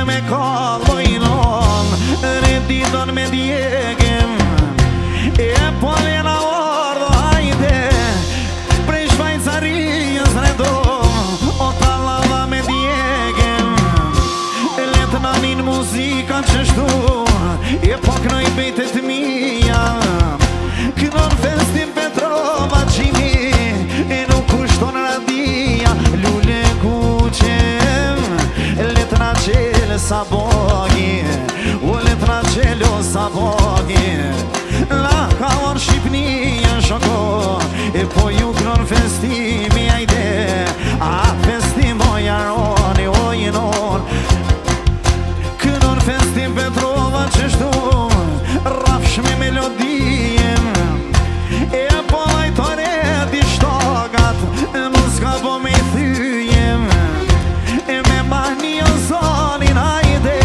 me kallojnon, redidon me djegem. E po lena ordo hajde, prej Shvajcarijës redom, o tallava me djegem. Let nanin muzika qështu, e po knoj bejtet mija. Kënon festin Petrova qimi, e nuk kushton radia. Lule kuqem, letra qelë sa bogi, o letra qelë o sa bogi. La ka orë Shqipnia shoko, e po ju kënon festimi ajde. A festim o jaroni o jenon, kënon festin Petrova qështu, rafsh me melodien. E po lajtore di shtogat, muska po me i thyjem. E me mani o zonin hajde,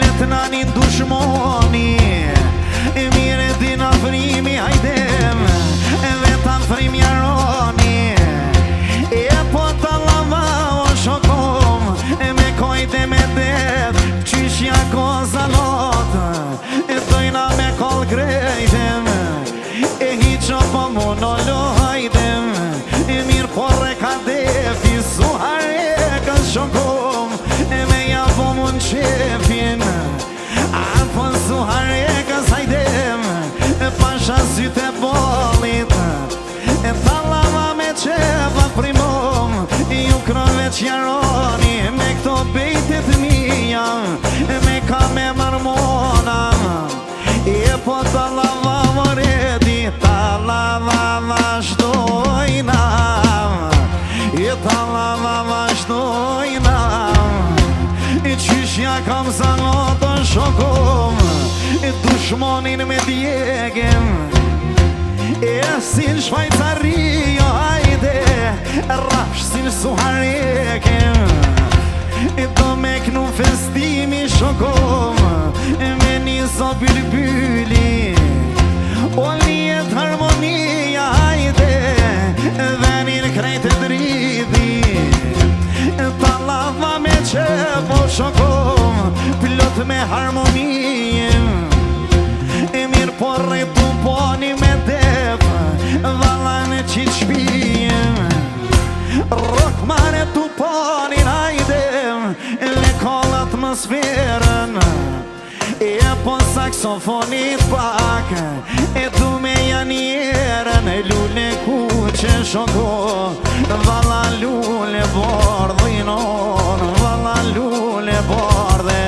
let nanin dushmoni. E mire din afrimi hajdem, dhe ta frim jaroni. E po tallava o shokom, me kojte me det, qyshja kozalot. E dojna me kol grejtem, e hiqa po monolo hajdem. E mirë porre ka defi, suhare ka shokom, e me ja po mun qefin. Apo suhare ka sajdem, e pasha syte bolit. E tallava me qefa primom, ju krove qjaroni. Me këto bejtet mija, me ka me marmona. E po tallava voredi, tallava vazhdojna. E tallava vazhdojna. E qyshja kam zanoton shokom, e dushmonin me djegem. E sin Shvajcario hajde, rafsh sin suharekem. E do me knu festimi shokom, me niso bylbyli. O lijet harmonia hajde, venin krejt e dridi. Tallava me qepo shokom, plot me harmoniem. E mirë porre tu poni me dep, valan e qit shpijem. Rock mare tu poni najdem, le kol atmosferën. E po saksofonit pak, e du me janjerën. E lule kuqe shoko, vala lule bordhinon, vala lule bordhe.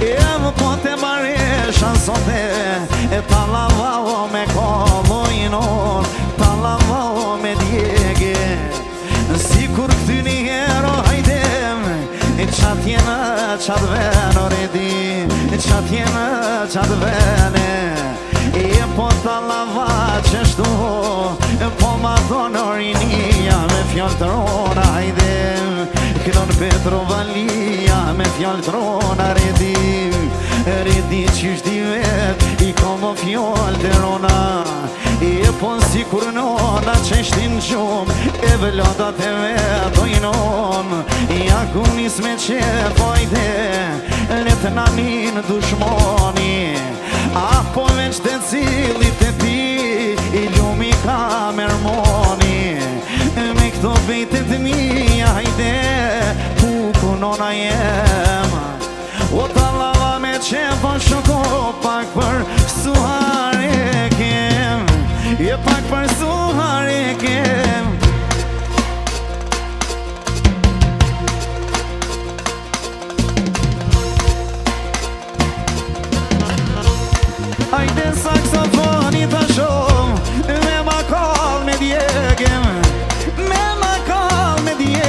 E më po te maresha sote, e tallava o me kovojnon, tallava o me djege. Si kur këty një hero hajdem, e qatjena qat ven o redi, e qatjena qat vene. E po tallava qështu, po ma thonë orinia me fjallë trona hajdem. Kënon Petrovalia me fjallë trona redim. Redi qysh di vet, i kom o fjallë të rona. E po si kur nona qeshtin gjum, e vëllodat e vedojnon. Ja ku nis me qepojde, let nanin dushmoni. Apo veç të cilit e ti, i lumi ka mermoni. Me këto bejtet mija hajde, ku nona jem. O tallava me qepo shoko, pak për suhare kem. E pak për suhare kem. Ajde saksofoni të shom, me ma kall me djegem. Me ma kall me djegem.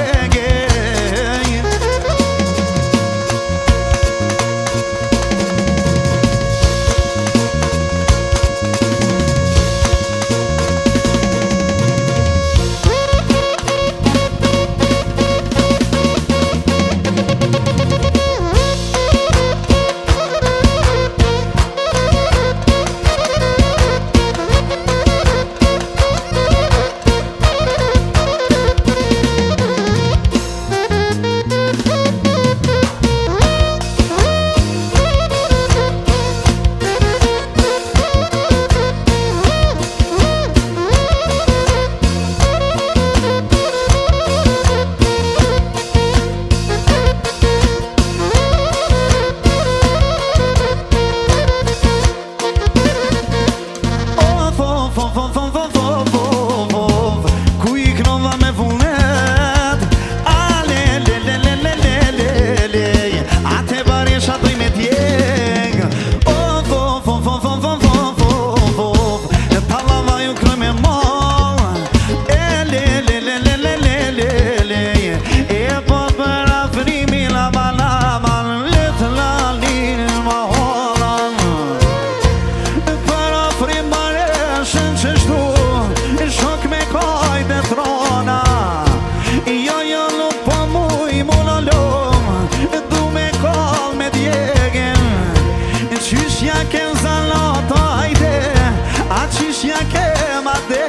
ma de